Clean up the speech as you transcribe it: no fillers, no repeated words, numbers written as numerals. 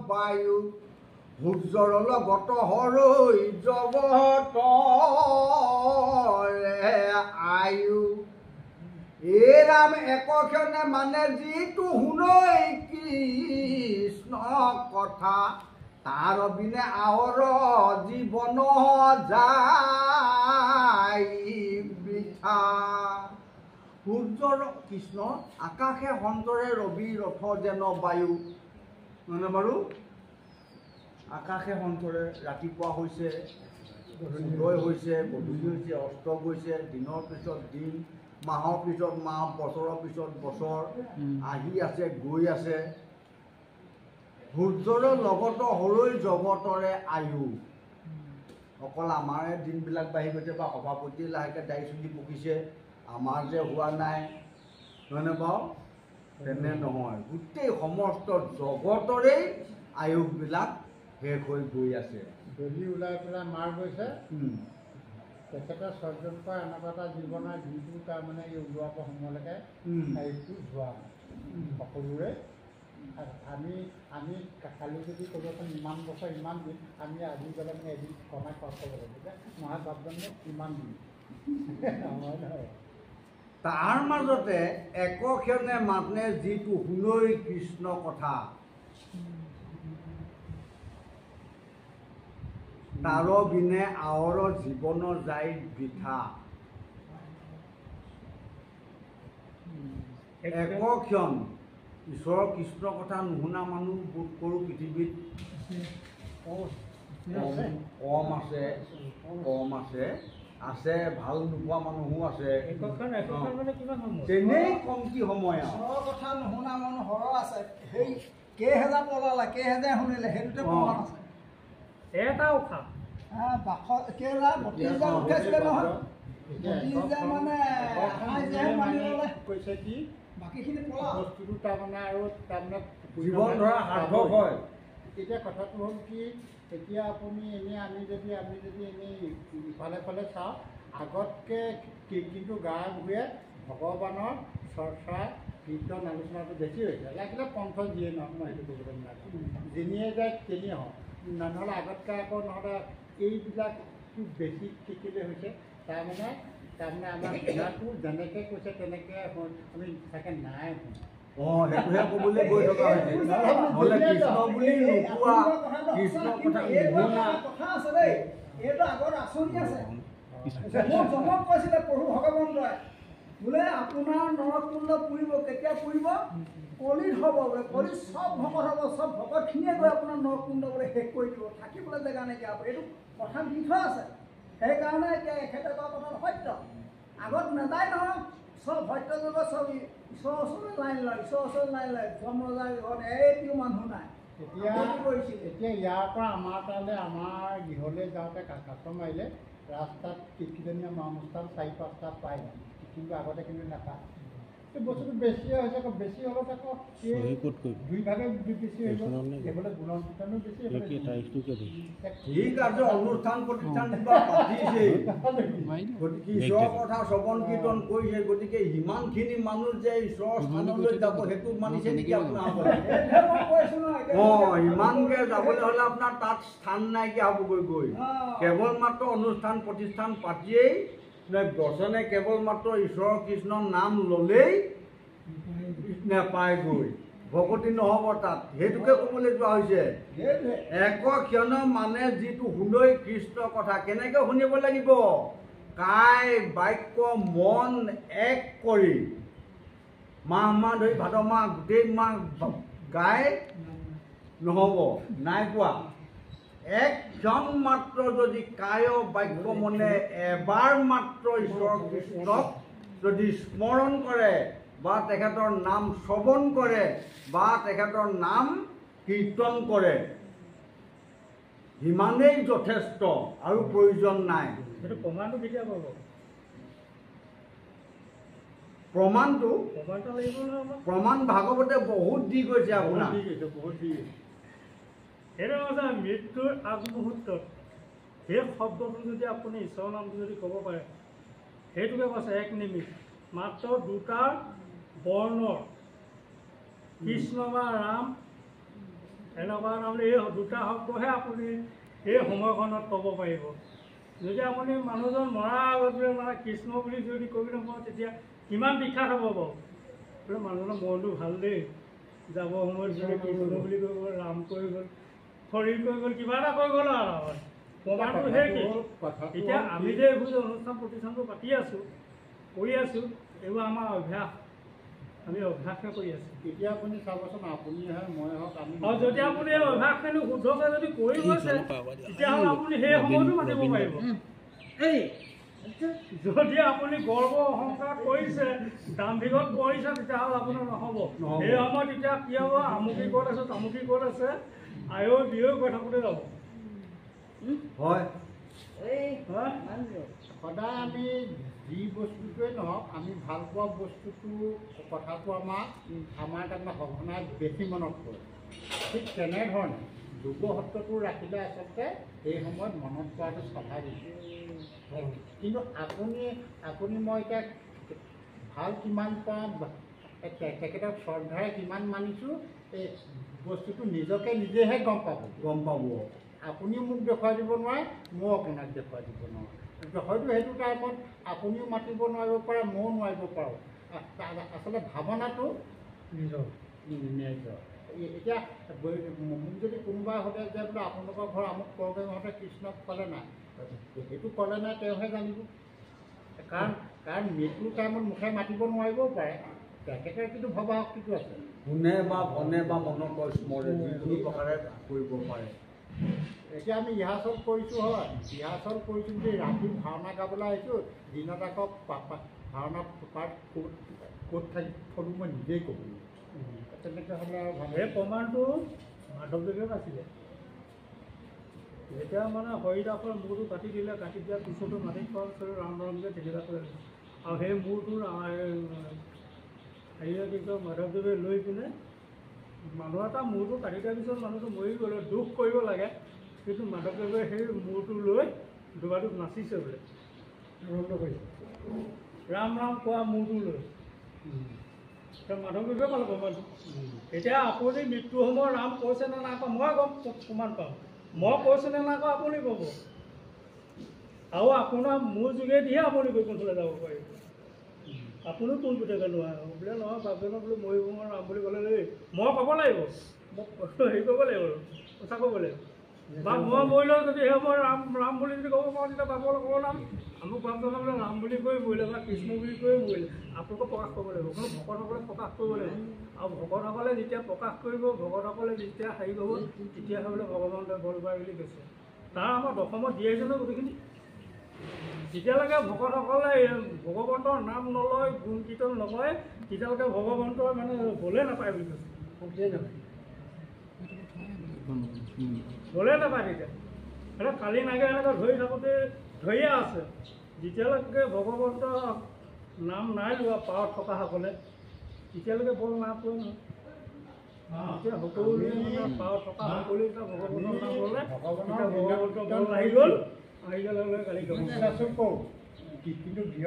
বায়ু সূৰ্যৰ লগত হৰৈ জগতৰে আয়ু এই ৰাম একক্ষণে মানে যিটো শুনৈ কৃষ্ণ কথা তাৰ বিনে আহৰ জীৱন যায় বৃথা। সূৰ্যৰ কৃষ্ণ আকাশে সন্তৰে ৰবি ৰথ যেন বায়ু মানে বাৰু আকাশে সন্তৰে ৰাতিপুৱা হৈছে উদয় হৈছে গধূলি হৈছে অস্ত গৈছে দিনৰ পিছত দিন মাহৰ পিছত মাহ বছৰৰ পিছত বছৰ আহি আছে গৈ আছে। সূৰ্যৰ লগত হৰৈ জগতৰে আয়ু অকল আমাৰে দিনবিলাক বাঢ়ি গৈছে বা সভাপতিয়ে লাহেকৈ দাড়ি চুলি পকিছে আমাৰ যে হোৱা নাই হয়নে বাৰু তেনে নহয় গোটেই সমস্ত জগতৰেই আয়ুসবিলাক শেষ হৈ গৈ আছে। বেলি ওলাই পেলাই মাৰ গৈছে তেখেতে সৰ্জন কৰা এনেকুৱা এটা জীৱনৰ যিটো তাৰমানে এই ওলোৱা সময়লৈকে আয়ুসটো যোৱা সকলোৰে আমি কালি যদি ক'বচোন ইমান বছৰ ইমান দিন আমি আজি গ'লে মানে এদিন কমাই খৰচ কৰিব লাগিব মহাভাগ্যনে ইমান দিন নহয় নহয়। তাৰ মাজতে একক্ষণে মানে যিটো শুনৈ কৃষ্ণ কথা তাৰ বিনে আৱৰ জীৱন যায় বৃথা। একক্ষণ ঈশ্বৰৰ কৃষ্ণ কথা নুশুনা মানুহ বোধ কৰোঁ পৃথিৱীত কম আছে আছে ভাল নোপোৱা মানুহো আছে তেনেই কমটি সময় ঈশ্বৰৰ কথা নুশুনা মানুহ সৰহ আছে। সেই কেইহেজাৰ পলালে কেইহেজাৰ শুনিলে সেইটোতে প্ৰমাণ আছে। এটা উশাহ কেইলা ৩২,০০০ উঠাইছিলে নহয় ৩২,০০০ মানে কৈছে কি বাকীখিনি পলা বস্তুটো তাৰমানে আৰু তাৰমানে জীৱন ধৰা সাৰ্থক হয়। এতিয়া কথাটো হ'ল কি এতিয়া আপুনি এনেই আমি যদি এনেই ইফালে ফালে চাওঁ আগতকৈ কিন্তু গাঁৱে ভূঞে ভগৱানৰ চৰ্চা কীৰ্তন আলোচনাটো বেছি হৈছে লাগিলে পন্থ যিয়ে নহওক মই সেইটো ক'বলৈ নালাগে যেনিয়ে যায় তেনিয়ে হওক নহ'লে আগতকৈ আকৌ নহ'লে এইবিলাকটো বেছি শিকিলে হৈছে তাৰমানে আমাৰ বিয়াটো যেনেকৈ কৈছে তেনেকৈ আমি চাগে নাই সেইটোহে ক'বলৈ গৈ থকা হৈছে নহ'লে কৃষ্ণ বুলি নোপোৱা কৃষ্ণ কথা কথা আছে দেই এইটো আগত আঁচনি আছে মোক জনক কৈছিলে প্ৰভু ভগৱন্তই বোলে আপোনাৰ নৰকুণ্ড পুৰিব কেতিয়া পুৰিব কলিত হ'ব বোলে কলিত চব ভকত হ'ব চব ভকতখিনিয়ে গৈ আপোনাৰ নৰকুণ্ড বোলে শেষ কৰি দিব থাকিবলৈ জেগা নাইকিয়া হ'ব এইটো কথা দি থোৱা আছে। সেইকাৰণে এতিয়া এখেতে কোৱা কথাটো সত্য আগত নাযায় নহয় চব সত্য যুগত চব ঈশ্বৰৰ ওচৰলৈ লাইন লয় ঈশ্বৰৰ ওচৰলৈ লাইন লয় ধৰ্ম ৰজাৰ ঘৰত এটিও মানুহ নাই। এতিয়া ইয়াৰ পৰা আমাৰ তালৈ আমাৰ গৃহলৈ যাওঁতে কাছ মাৰিলে ৰাস্তাত কিজনীয়া মামস্থান ৪-৫টা পায় কিন্তু আগতে কিন্তু নাপায়। বস্তুটো বেছিয়ে হৈছে আকৌ বেছি হ'লত আকৌ দুই ভাগে বেছি হৈ গ'ল এইফালে গুণৰ কীৰ্তনো বেছি ঠিক আছে অনুষ্ঠান প্ৰতিষ্ঠান পাতিছে গতিকে ঈশ্বৰৰ কথা শ্ৰৱণ কীৰ্তন কৰিছে গতিকে সিমানখিনি মানুহ যে ঈশ্বৰৰ স্থানলৈ যাব সেইটো মানিছে নেকি আপোনাৰ ইমানকৈ যাবলৈ হ'লে আপোনাৰ তাত স্থান নাইকিয়া হ'বগৈ গৈ কেৱল মাত্ৰ অনুষ্ঠান প্ৰতিষ্ঠান পাতিয়েই বচনে কেৱল মাত্ৰ ঈশ্বৰৰ কৃষ্ণৰ নাম ল'লেই নেপায়গৈ ভকতি নহ'ব তাত সেইটোকে ক'বলৈ যোৱা হৈছে। একক্ষণ মানে যিটো শুনৈ কৃষ্ণ কথা কেনেকৈ শুনিব লাগিব কায় বাক্য মন এক কৰি মাহ ধৰি ভাদ মাহ গোটেই মাহ গাই নহ'ব নাই কোৱা একজন মাত্ৰ যদি কায় বাক্য মনে এবাৰ মাত্ৰ ঈশ্বৰ কৃষ্ণক যদি স্মৰণ কৰে বা তেখেতৰ নাম শ্ৰৱণ কৰে বা তেখেতৰ নাম কীৰ্তন কৰে সিমানেই যথেষ্ট আৰু প্ৰয়োজন নাই। সেইটো প্ৰমাণটো কেতিয়া পাব প্ৰমাণ ভাগৱতে বহুত দি গৈছে আপোনাৰ সেইটো কথা মৃত্যুৰ আগমুহূৰ্তত সেই শব্দটো যদি আপুনি ঈশ্বৰৰ নামটো যদি ক'ব পাৰে সেইটোকে কৈছে এক নিমিষ মাত্ৰ দুটা বৰ্ণৰ কৃষ্ণ বা ৰাম এনেকুৱা তাৰমানে এই দুটা শব্দহে আপুনি এই সময়খনত ক'ব পাৰিব। যদি আপুনি মানুহজন মৰাৰ আগত মানে কৃষ্ণ বুলি যদি কৈ নাপাওঁ তেতিয়া কিমান বিখ্যাত হ'ব বাৰু। বোলে মানুহজনৰ মনটো ভাল দেই, যাব সময়ত যদি কৃষ্ণ বুলি কৈ গ'ল, ৰাম কৈ গ'ল, শৰীৰ কৈ গ'ল, কিবা এটা কৈ গ'ল আৰু প্ৰমাণটো সেই কি এতিয়া আমি যে এইবোৰ যে অনুষ্ঠান প্ৰতিষ্ঠানবোৰ পাতি আছোঁ, কৰি আছোঁ, এইবোৰ আমাৰ অভ্যাস, আমি অভ্যাসহে কৰি আছোঁ। এতিয়া আপুনি চাবচোন, আপুনিহে মই হওক আমি আৰু যদি আপুনি এই অভ্যাসখিনি শুদ্ধকৈ যদি কৰি গৈছে তেতিয়াহ'লে আপুনি সেই সময়তো মাতিব পাৰিব। যদি আপুনি গৰ্ব অহংকাৰ কৰিছে, দাম্ভিকত কৰিছে, তেতিয়াহ'লে আপোনাৰ নহ'ব। সেই সময়ত এতিয়া কি হ'ব, আমুকি ক'ত আছে, তামুকি ক'ত আছে, আয়ো বিয়ো কৈ থাকোঁতে যাব। হয়, সদায় আমি যি বস্তুটোৱে নহওক, আমি ভাল পোৱা বস্তুটো কথাটো আমাৰ তাৰমানে সঘনাই বেছি মনত পৰে। ঠিক তেনেধৰণে যোগসত্ৰটো ৰাখিলে আচলতে এই সময়ত মনত পৰাটো স্বাভাৱিক। কিন্তু আপুনি মই এতিয়া ভাল কিমান পাওঁ, তেখেতক শ্ৰদ্ধাৰে কিমান মানিছোঁ, এই বস্তুটো নিজেহে গম পাব। আপুনিও মোক দেখুৱাই দিব নোৱাৰে, ময়ো আপোনাক দেখুৱাই দিব নোৱাৰোঁ। হয়তো সেইটো টাইমত আপুনিও মাতিব নোৱাৰিব পাৰে, ময়ো নোৱাৰিব পাৰোঁ। আচলতে ভাৱনাটো নিজৰ। এতিয়া মোক যদি কোনোবাই সোধে যে বোলে আপোনালোকৰ ঘৰ আমুক প্ৰগ্ৰেমতে কৃষ্ণক ক'লে নাই, সেইটো ক'লে নাই তেওঁহে জানিব। কাৰণ মৃত্যুৰ টাইমত মুখে মাতিব নোৱাৰিবও পাৰে, তেখেতৰ কিন্তু ভবা শক্তিটো আছে। শুনে বা বনে বা মনৰ স্মৰে যিকোনো প্ৰকাৰে কৰিব পাৰে। এতিয়া আমি ৰিহাৰ্চল কৰিছোঁ, হয়, ৰিহাৰ্চল কৰিছোঁ বুলি ৰাতি ভাওনা গাবলৈ আহিছোঁ, দিনত আকৌ ভাওনা পাৰ্ট ক'ত থাকি থলোঁ মই নিজেই ক'ব। তেনেকৈ হ'লে আৰু ভাল। এই প্ৰমাণটো মাধৱদেৱে পাইছিলে। যেতিয়া মানে হৰিদাসৰ মূৰটো কাটি দিলে, কাটি দিয়াৰ পিছতো মাটিত খোৱাৰ পিছত ৰামৰামকে তেখেতে কৰিলে। আৰু সেই মূৰটো হেৰিয়ে কি কয়, মাধৱদেৱে লৈ পিনে মানুহ এটা মূৰটো কাটি দিয়াৰ পিছত মানুহটো মৰি গ'লে দুখ কৰিব লাগে, কিন্তু মাধৱদেৱে সেই মূৰটো লৈ দুবাৰটোত নাচিছে বোলে, আনন্দ কৰিছে। ৰাম ৰাম কোৱা মূৰটো লৈ মাধৱদেৱে পালে প্ৰমাণটো। এতিয়া আপুনি মৃত্যু সময়ত ৰাম কৈছে নে নাই কোৱা, মই গম প্ৰমাণ পাওঁ। মই কৈছোঁ নে নাই কোৱা আপুনি ক'ব। আৰু আপোনাৰ মোৰ যোগেদিহে আপুনি বৈকুণ্ঠলৈ যাব পাৰিব। আপুনিও পোনপটীয়াকৈ নোৱাৰে বোলে নহয়, বাপজনক বোলে মৰিব মই ৰাম বুলি ক'লে দেই, মই ক'ব লাগিব, মোক হেৰি কৰিব লাগিব, কথা ক'ব লাগিব। বা মই মৰিলেও যদি সেই মই ৰাম বুলি যদি ক'ব পাৰোঁ, তেতিয়া বাপলৈ ক'ব নাম আমুক বাপজনক বোলে ৰাম বুলি কৈ মৰিলে বা কৃষ্ণ বুলি কৈ মৰিলে, আপোনালোকক প্ৰকাশ কৰিব লাগিব। কোনো ভকতসকলে প্ৰকাশ কৰিব লাগিব। আৰু ভকতসকলে যেতিয়া প্ৰকাশ কৰিব, ভকতসকলে যেতিয়া হেৰি কৰিব, তেতিয়াহে বোলে ভগৱন্তই বল পায় বুলি কৈছে। তাৰ আমাৰ দশমত দিয়াইছে নহয় গোটেইখিনি। যেতিয়ালৈকে ভকতসকলে ভগৱন্তৰ নাম নলয়, গুণ কীৰ্তন নকৰে, তেতিয়ালৈকে ভগৱন্তৰ মানে বলে নাপায় বুলি কৈছে। শক্তিয়ে নাপায়, বলে নাপায়। তেতিয়া এটা কালি নাগে এনেকৈ ধৰি থাকোঁতে ধৰিয়ে আছে। যেতিয়ালৈকে ভগৱন্তৰ নাম নাই লোৱা পাৰত থকাসকলে, তেতিয়ালৈকে বল নাপায় নহয়। এতিয়া সকলোৱে মানে পাৰত থকা সকলোৱে ভগৱন্তৰ নাম ল'লে, ভগৱন্তৰ বল আহি গ'ল। কিন্তু গৃহ